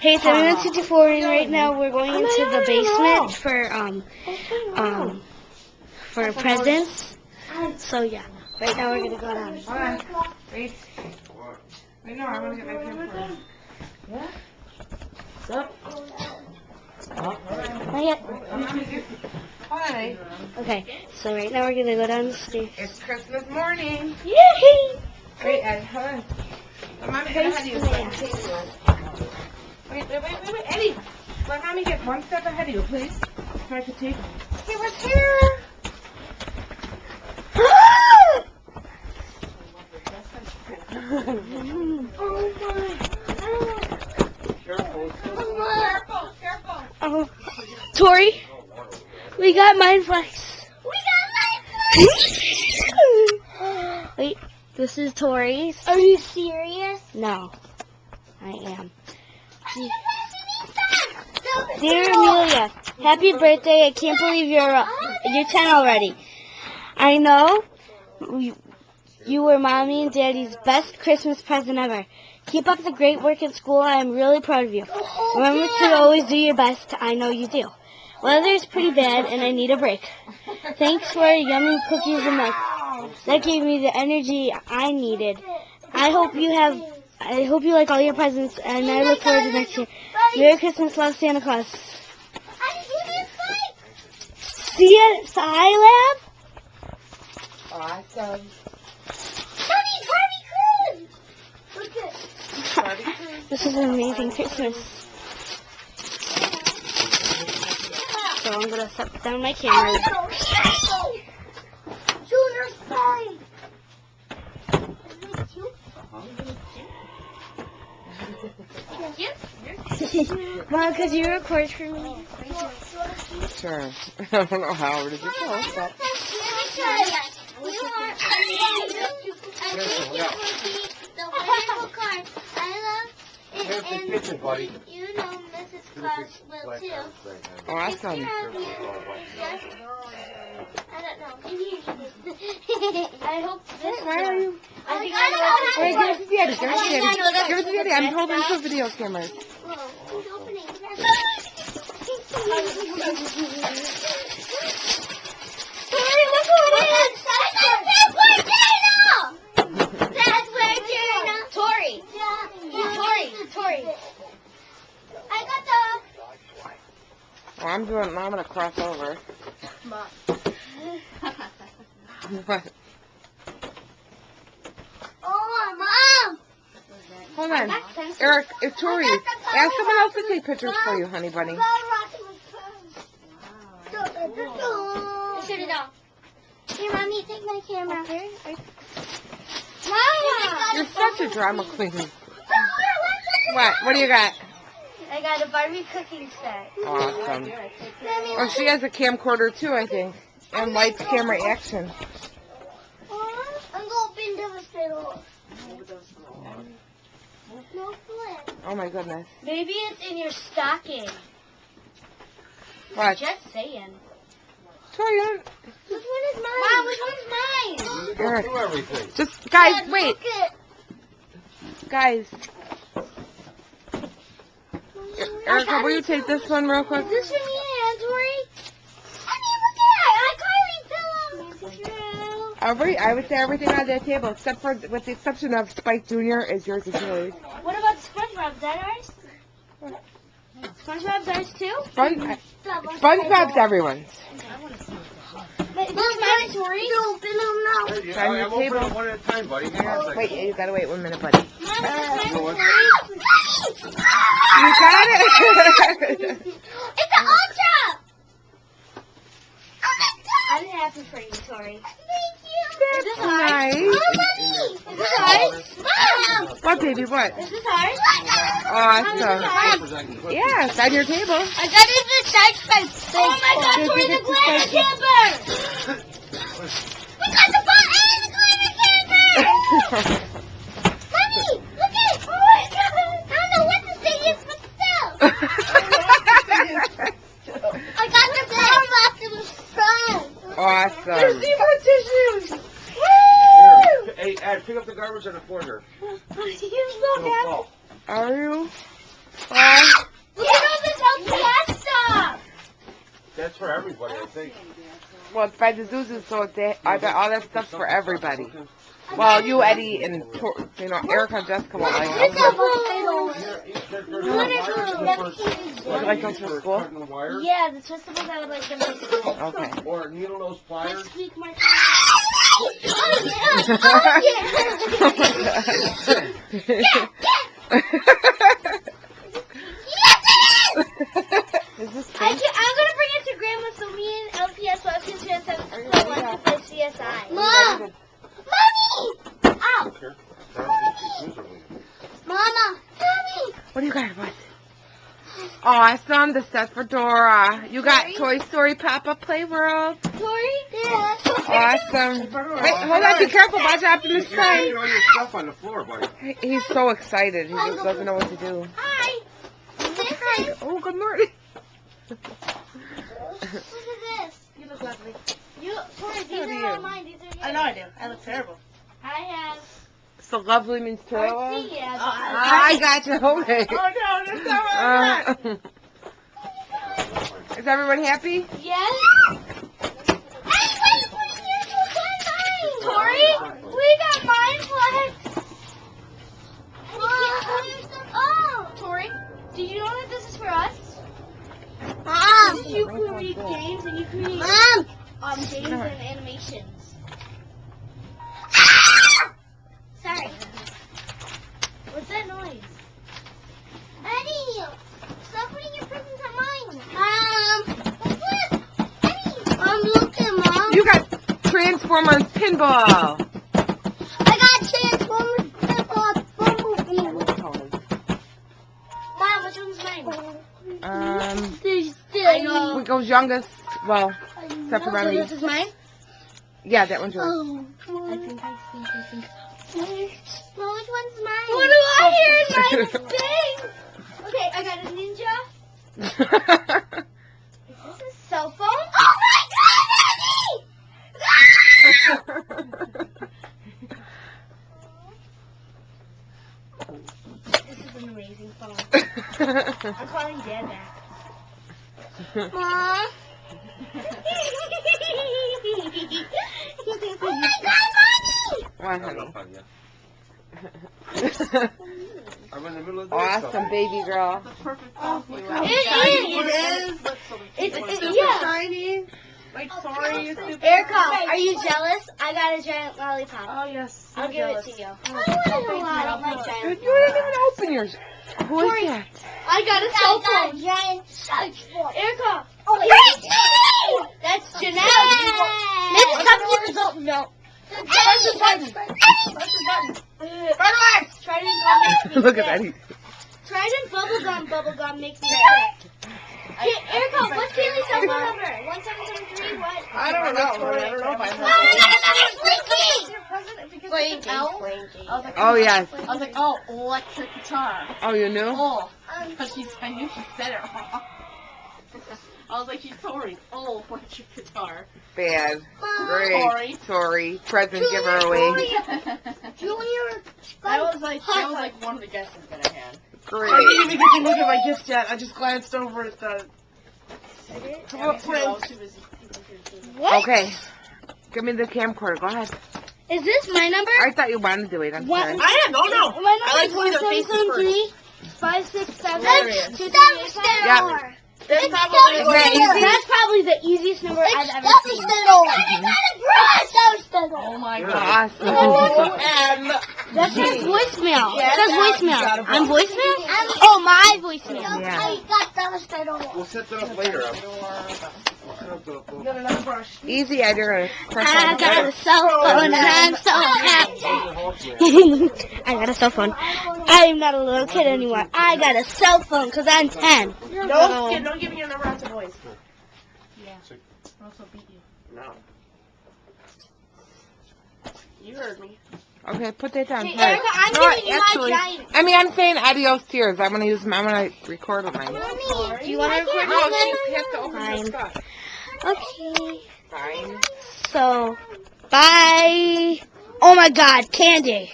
Hey, so we went to D4 and right now we're going into the basement for presents. So yeah, right now we're gonna go down. Hold on. Wait. Wait, no, I want to get my camcorder. Yeah? What's up? Not yet. Hold on, eh? Okay, so right now we're gonna go down the stairs. It's Christmas morning. Yay! Wait, Ed, hold on. Let Mommy get ahead of you. Wait, Eddie. Let Mommy get one step ahead of you, please. So I can take. He was here. Oh my. Careful. Careful. Oh, Tori, we got Mind Flex. Wait, this is Tori's. Are you serious? No, I am. Dear Amelia, happy birthday! I can't believe you're 10 already. I know you were Mommy and Daddy's best Christmas present ever. Keep up the great work at school. I am really proud of you. Remember to always do your best. I know you do. Weather is pretty bad and I need a break. Thanks for yummy cookies and milk. That gave me the energy I needed. I hope you like all your presents and I look forward to next year. Merry Christmas, love, Santa Claus. See you at Skylab? Awesome. This is an amazing Christmas. So I'm gonna set down my camera. Mom, could you record for me? Sure. I don't know how. Where did you go? But... Here's the kitchen, buddy. You know Mrs. Claus will too. Awesome. I don't know. I hope this Why are you? I think I Wait, give it to Daddy. Give it to Daddy. Give it to Daddy. I'm holding the video cameras. Whoa, who's opening? Sorry, look what it is! That's where Jana! Tori! Yeah. Tori! I got the... Oh, I'm gonna cross over. What? Oh, Mom! Hold on. Eric, it's Tori. Ask someone else to take pictures for you, honey bunny. Shut it off. Here, Mommy, take my camera. Okay. Mama! You're such a drama queen. What? What do you got? I got a Barbie cooking set. Awesome. Oh, she has a camcorder too, I think. And lights, camera, action. I'm going to the hospital. No flip. Oh my goodness. Maybe it's in your stocking. What? Just saying. Tori, Which one is mine? Mom, which one's mine? Go through everything. just, guys, Dad, wait. Look it. Guys. Erica, will you take this one real quick? Is this from you, Tori? I mean, look at it. I clearly fell. I would say everything on that table, except for, with the exception of Spike Jr., is yours and Julie's. What about SpongeBob? Is that ours? SpongeBob's ours too? SpongeBob's everyone's. But look, mine, Tori. Open them now. Hey, Try I'm your opening table. them one at a time, buddy. Hang on a second. Wait, you gotta wait 1 minute, buddy. Mom, You know what? You got it? it's an Ultra. I'm happy for you, Tori. Thank you. That's nice. Mommy. Is this ours? Mom. What, baby, what? Is this ours? Awesome. Papers I can put. Yeah, it's on your table. I got it in the side space. Oh my God, Good, Tori, good, the good, glitter good. camper. We got the ball and the glitter camper. Mommy, look at it. Oh my God. I don't know what this thing is, but still. I got the ball left in the front. Awesome. tissues. Here. Hey, Ed, pick up the garbage on the floor here. You're so It'll fall. Are you? for everybody, I think. Well, it's by the Zuzu, so I bet all that stuff's for everybody. Well, you, Eddie, and Erica and Jessica won't like It's them. a potato. Would you like those for school? Yeah, the twistables I would like them for school. Okay. Or needle nose pliers. Next week, my Is this I'm pink? gonna bring it to Grandma so me and LPS will can transfer to play CSI. Mom! Mommy! Ow! Mama! Mommy! What do you got? What? Awesome, the set for Dora. You got Toy Story Pop-Up Playworld. Tori? Yeah. Awesome. Wait, hold on, be careful. Watch out for this You time. all your stuff on the floor, buddy. He's so excited. He just doesn't know what to do. Hi! Hi! Oh, good morning. Look at this. You look lovely. Tori, these How do are you? all mine. These are yours. I know I do. I look terrible. I have. So lovely means terrible? Yeah. I got you. Okay. Oh no, that's not what Is everyone happy? Yes. Hey, wait! Tori, we got mine flags. Oh! Tori, did you know that this is for us? Mom! You create games and you create Mom! games and animations. Sorry. What's that noise? Eddie! Stop putting your presents on mine. What's this? Eddie! Looking, Mom. You got Transformers Pinball. I got Transformers Bumblebee. Mom, which one's mine? I know. We goes youngest. Well, except for So Remy. this is mine? Yeah, that one's yours. I think. Well, which one's mine? What do I hear in my thing? Okay, I got a ninja. Is this a cell phone? Oh my This is an amazing phone. I'm calling Dad back. Eddie! Mom! Oh my God, One, Hung honey. up on you. I'm in the middle of the Awesome, baby girl. It's yeah. Shiny. Like, sorry, Erica, are you jealous? I got a giant lollipop. Oh, yes. I'll give it to you. I don't like You giant. didn't even open yours. Who is that? I got a cell phone. giant search for. Erica, Oh, that's Jeanette. Let's come to the result. No. Press the button. Press the button. Trident gum. Look at that. Trident bubblegum makes me sick. Erica, what's Kaylee's cell phone number? 1773 what? I don't know. I don't know if I Oh, yes. I was like, oh, electric guitar. Oh, you knew? Oh, because I knew she said it wrong. I was like, she's Tori. Oh, electric guitar. Bad. Tori. Great. Tori. Present, give her away. Junior. That was like one of the guesses that I had. Great. I didn't even get to look at my gift yet. I just glanced over at the. Okay. Give me the camcorder. Go ahead. Is this my number? I thought you wanted to wait. I'm What? sorry. I am. No, no. My I like number to see their is faces first. 173-567. Yeah. That's probably Is that easy? That's probably the easiest number I've ever seen. Oh my god. Awesome. That says voicemail. Yeah, It says you voicemail. got a I'm voicemail? Oh, my voicemail. Yeah. We'll set that up later. You got another brush. Easy, Ed. You're going to press I on. got a cell phone and I'm so happy. I got a cell phone. I am not a little kid anymore. I got a cell phone because I'm 10. No, kid, don't give me your number out to boys. I'll also beat you. No. You heard me. Okay, put that down. Hey, All right. Erica, I'm No, giving you actually, my giant. I mean, I'm saying adios tears. I'm gonna record with mine. Do you want to record No, this? you have to open Fine. the stuff. Okay. Fine. So, bye. Oh my God, candy.